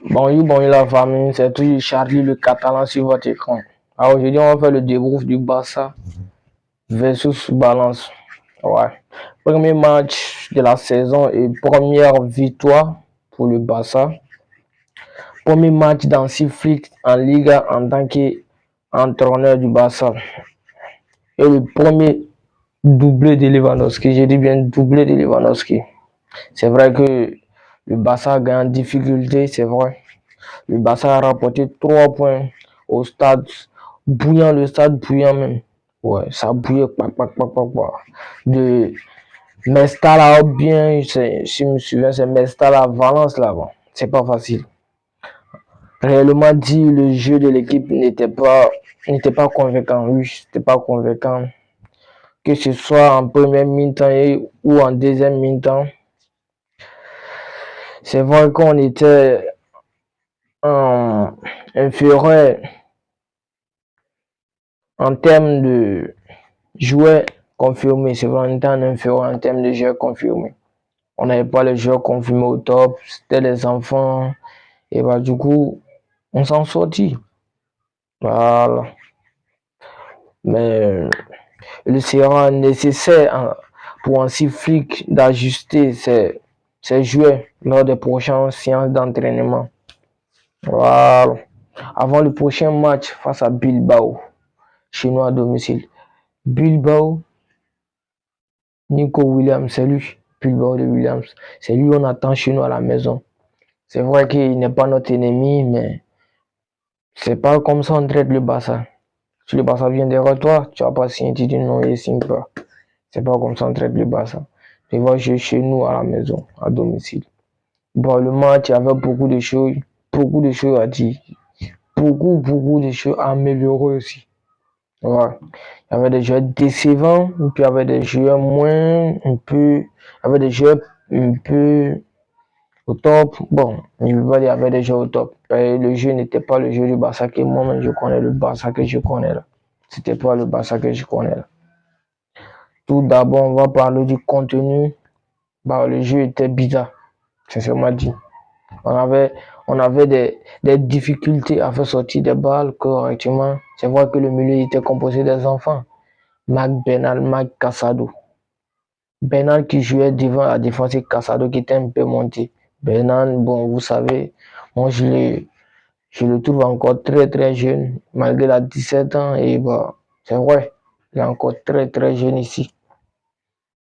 Bonjour la famille, c'est toujours Charlie le Catalan sur votre écran. Alors aujourd'hui on va faire le débrief du Barça versus Valence. Ouais. Premier match de la saison et première victoire pour le Barça. Premier match dans Flick en Liga en tant qu'entraîneur du Barça. Et le premier doublé de Lewandowski, j'ai dit bien doublé de Lewandowski. C'est vrai que le Barça a gagné en difficulté, c'est vrai. Le Barça a rapporté 3 points au stade bouillant, le stade bouillant même. Ouais, ça bouillait, de Mestalla ou bien, si je me souviens, c'est Mestalla Valence là-bas. C'est pas facile. Réellement dit, le jeu de l'équipe n'était pas convaincant. Oui, c'était pas convaincant. Que ce soit en première mi-temps ou en deuxième mi-temps. C'est vrai qu'on était inférieur en termes de joueurs confirmés. C'est vrai, on était en inférieur en termes de joueurs confirmés. On n'avait pas les joueurs confirmés au top. C'était les enfants. Et bah, du coup, on s'en sortit. Voilà. Mais il sera nécessaire pour un Flick d'ajuster ses joueurs lors des prochaines séances d'entraînement. Voilà. Avant le prochain match face à Bilbao, chez nous à domicile. Bilbao, Nico Williams, c'est lui. Bilbao de Williams. C'est lui qu'on attend chez nous à la maison. C'est vrai qu'il n'est pas notre ennemi, mais c'est pas comme ça on traite le Barça. Si le Barça vient derrière toi, tu vas pas signer, tu dis non, il signe pas. C'est pas comme ça on traite le Barça. Il va jouer chez nous à la maison, à domicile. Bon, le match, il y avait beaucoup de choses à dire. Beaucoup de choses à améliorer aussi. Ouais. Il y avait des joueurs décevants, puis il y avait des joueurs il y avait des joueurs un peu au top. Bon, je ne veux pas dire qu'il y avait des joueurs au top. Le jeu n'était pas le jeu du Barça que moi-même je connais, le Barça que je connais là. C'était pas le Barça que je connais là. Tout d'abord, on va parler du contenu. Bah, le jeu était bizarre, sincèrement dit. On avait des difficultés à faire sortir des balles correctement. C'est vrai que le milieu était composé des enfants. Mac Bernal, Mac Casado. Bernal qui jouait devant la défense et Casado qui était un peu monté. Bernal, bon, vous savez, moi je le trouve encore très jeune, malgré la 17 ans. Et bah, c'est vrai, il est encore très jeune ici.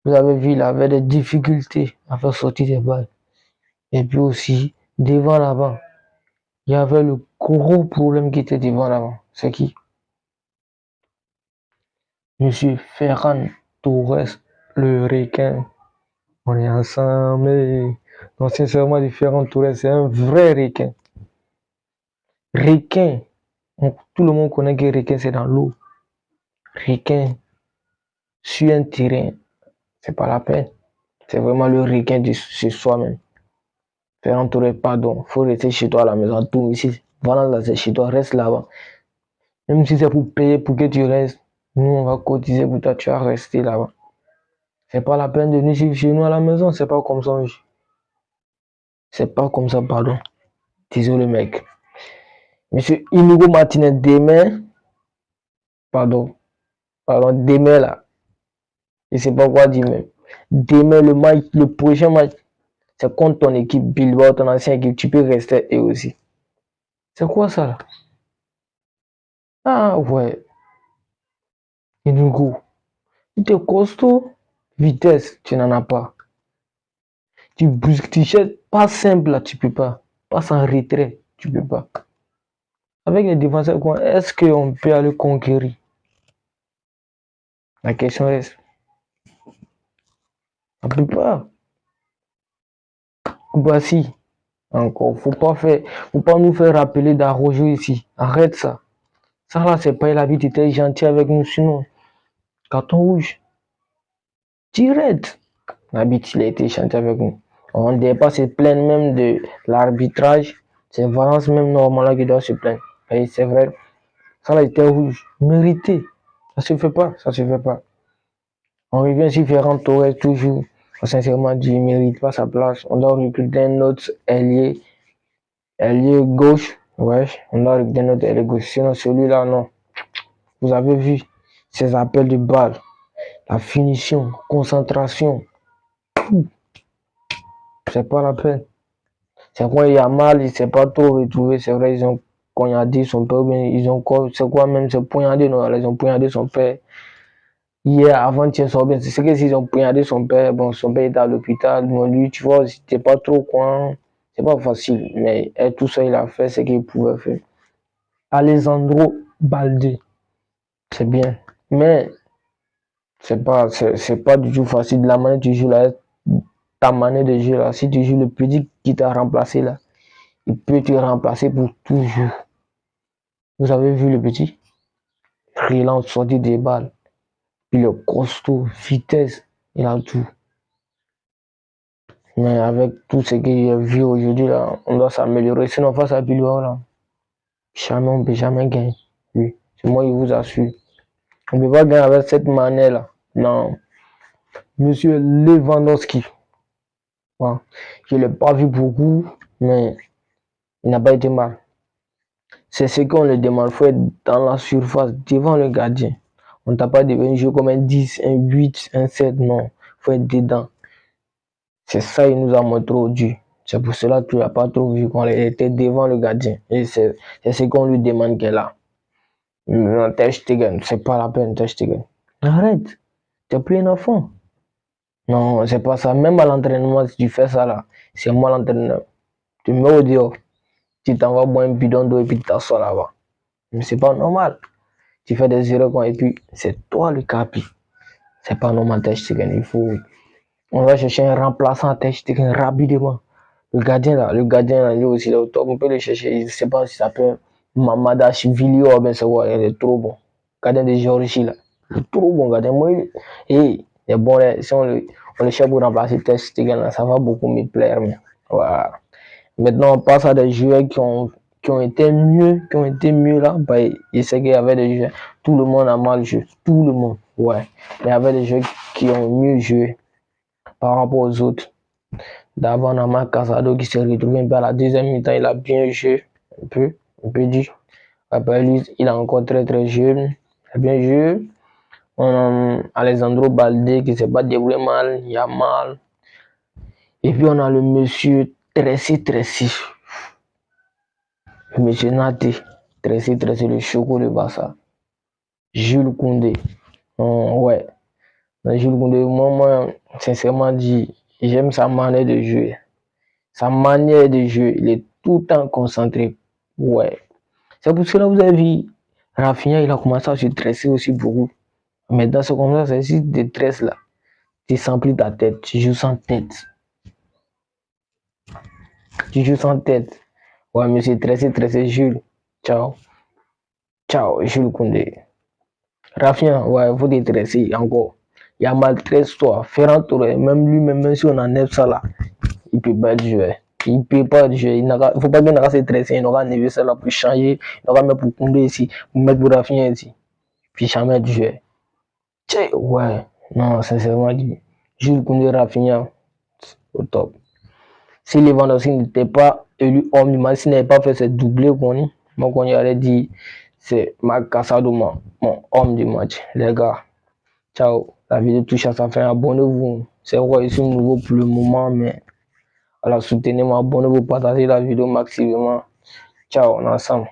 Vous avez vu, il avait des difficultés à faire sortir des balles. Et puis aussi, devant l'avant, il y avait le gros problème qui était devant l'avant. C'est qui? Monsieur Ferran Torres, le requin. On est ensemble. Non, sincèrement, Ferran Torres, c'est un vrai requin. Requin. Tout le monde connaît que requin, c'est dans l'eau. Requin, sur un terrain, c'est pas la peine. C'est vraiment le requin de chez soi-même. Ferran Torres, pardon, faut rester chez toi à la maison. Tout ici, voilà, là, c'est chez toi, reste là-bas. Même si c'est pour payer pour que tu restes, nous, on va cotiser pour toi, tu vas rester là-bas. C'est pas la peine de venir chez nous à la maison, c'est pas comme ça. C'est pas comme ça, pardon. Désolé, mec. Monsieur Inigo Martinez, demain, demain là, je sais pas quoi dire, mais demain, le prochain match, c'est contre ton équipe Bilbao, ton ancienne équipe, tu peux rester et aussi. C'est quoi ça là? Ah ouais, Inigo, tu es costaud, vitesse, tu n'en as pas. Tu brusques, tu cherches, pas simple là, tu peux pas. Pas sans retrait, tu peux pas. Avec les défenseurs, est-ce qu'on peut aller conquérir? La question reste. On peut pas. Voici. Encore, faut pas nous faire rappeler d'Arrojo ici. Arrête ça. Ça là, c'est pas l'habitude, était gentil avec nous, sinon. Carton rouge. Direct. L'habitude, il a été gentil avec nous. On ne doit pas se plaindre même de l'arbitrage. C'est Valence même normalement qui doit se plaindre. Et c'est vrai. Ça là, était rouge. Mérité. Ça se fait pas. Ça se fait pas. On revient sur Ferran Torres toujours. Sincèrement, il ne mérite pas sa place. On doit recruter un autre ailier Ailier gauche, ouais, on a regardé notre ailier gauche. Sinon, celui-là, non. Vous avez vu ses appels de balle, la finition, concentration. C'est pas la peine. C'est quoi, il y a mal, il ne s'est pas trop retrouvé. C'est vrai, ils ont poignardé son père, mais ils ont quoi, c'est quoi même, c'est poignardé, non, ils ont poignardé son père. Hier, avant-hier, c'est que s'ils ont poignardé son père, bon, son père était à l'hôpital, mais lui, tu vois, c'était pas trop quoi, c'est pas facile, mais tout ça, il a fait ce qu'il pouvait faire. Alessandro Balde, c'est bien, mais c'est pas du tout facile. La manière tu joues là, ta manière de jouer là, si tu joues le petit qui t'a remplacé là, il peut te remplacer pour toujours. Vous avez vu le petit? Relance, sortie des balles, puis le costaud, vitesse, il a tout. Mais avec tout ce que j'ai vu aujourd'hui, là, on doit s'améliorer. Sinon, face à Bilbao, là, jamais, on ne peut jamais gagner. Oui, c'est moi qui vous assure. On ne peut pas gagner avec cette manière-là. Non. Monsieur Lewandowski, bon, je ne l'ai pas vu beaucoup, mais il n'a pas été mal. C'est ce qu'on le demande. Il faut être dans la surface, devant le gardien. On ne t'a pas devenu jouer comme un 10, un 8, un 7, non. Il faut être dedans. C'est ça qu'il nous a montré aujourd'hui. C'est pour cela que tu n'as pas trop vu qu'on était devant le gardien. Et c'est ce qu'on lui demande qu'elle a. Non, Ter Stegen, c'est pas la peine, Ter Stegen. Arrête, t'es plus un enfant. Non, c'est pas ça. Même à l'entraînement, si tu fais ça là, c'est moi l'entraîneur. Tu me mets au dehors, tu t'envoies boire un bidon d'eau et puis tu t'assois là-bas. Mais c'est pas normal. Tu fais des erreurs et puis c'est toi le capi. C'est pas normal, Ter Stegen. Il faut. On va chercher un remplaçant à Ter Stegen rapidement. Le gardien là, lui aussi, il est au top. On peut le chercher. Je ne sais pas si ça peut Mamadaashvili ou bien c'est quoi. Il est trop bon. Gardien de Géorgie là. Il est trop bon gardien. Moi, il est bon là. Si on le cherche pour remplacer Ter Stegen là, ça va beaucoup me plaire. Mais, voilà. Maintenant, on passe à des joueurs qui ont été mieux là. Bah, il sait qu'il y avait des joueurs. Tout le monde a mal joué. Tout le monde. Ouais. Mais il y avait des joueurs qui ont mieux joué par rapport aux autres. D'abord, on a Marc Casado qui s'est retrouvé un peu à la deuxième mi-temps. Il a bien joué, un peu dit. Après lui, il est encore très très jeune. Il a bien joué. On a Alessandro Balde qui ne s'est pas débrouillé mal. Il y a mal. Et puis on a le monsieur Tracy. Le monsieur Naté. Tracy, le choco de Bassa. Jules Koundé. Ouais. Jules Koundé, moi, sincèrement dit, j'aime sa manière de jouer. Sa manière de jouer, il est tout le temps concentré. Ouais. C'est pour cela que vous avez vu, Rafinha, il a commencé à se stresser aussi beaucoup. Maintenant, c'est comme ça, c'est si tu te stresses là, tu sens plus ta tête, tu joues sans tête. Tu joues sans tête. Ouais, monsieur, stressé, Jules. Ciao. Ciao, Jules Koundé. Rafinha, ouais, faut te stresser encore. Il y a mal toi. Ferran Touré, même lui, même si on enlève ça là, il peut pas jouer. Il ne peut pas jouer. Il ne faut pas qu'il se stresse. Il n'aura pas ça là pour changer. Il n'aura mettre pour Koundé ici, pour mettre pour Rafinha ici. Puis jamais de jouer. Tchè, ouais. Non, sincèrement dit. Jules Koundé Rafinha, au top. Si Lewandowski n'était pas élu homme du match, s'il n'avait pas fait ce doublé qu'on moi qu'on aurait dit, c'est Marc Casado, mon homme du match. Les gars, ciao. La vidéo touche à sa fin. Abonnez-vous. C'est vrai, ici nouveau pour le moment, mais alors soutenez-moi, abonnez-vous, partagez la vidéo maximum. Ciao, on est ensemble.